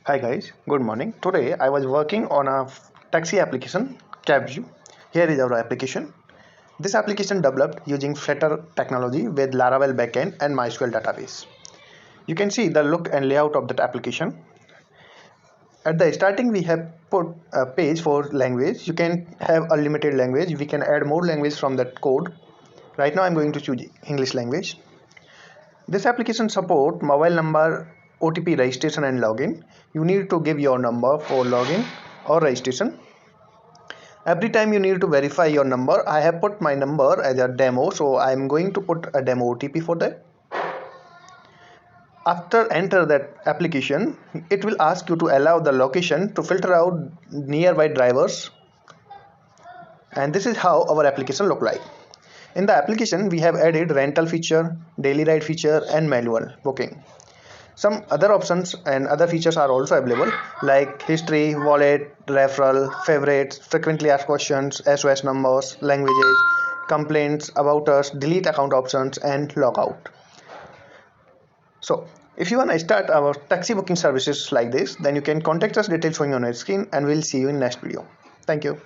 Hi guys, good morning. Today I was working on a taxi application, CabView. Here is our application. This application developed using Flutter technology with Laravel backend and MySQL database. You can see the look and layout of that application. At the starting we have put a page for language. You can have unlimited language. We can add more language from that code. Right now I'm going to choose English language. This application support mobile number, OTP registration and login. You need to give your number for login or registration. Every time you need to verify your number. I have put my number as a demo, so I am going to put a demo OTP for that. After enter that application, it will ask you to allow the location to filter out nearby drivers, and this is how our application look like. In the application we have added rental feature, daily ride feature and manual booking. Some other options and other features are also available like history, wallet, referral, favorites, frequently asked questions, SOS numbers, languages, complaints, about us, delete account options and logout. So if you want to start our taxi booking services like this, then you can contact us, details showing on your screen, and we'll see you in next video. Thank you.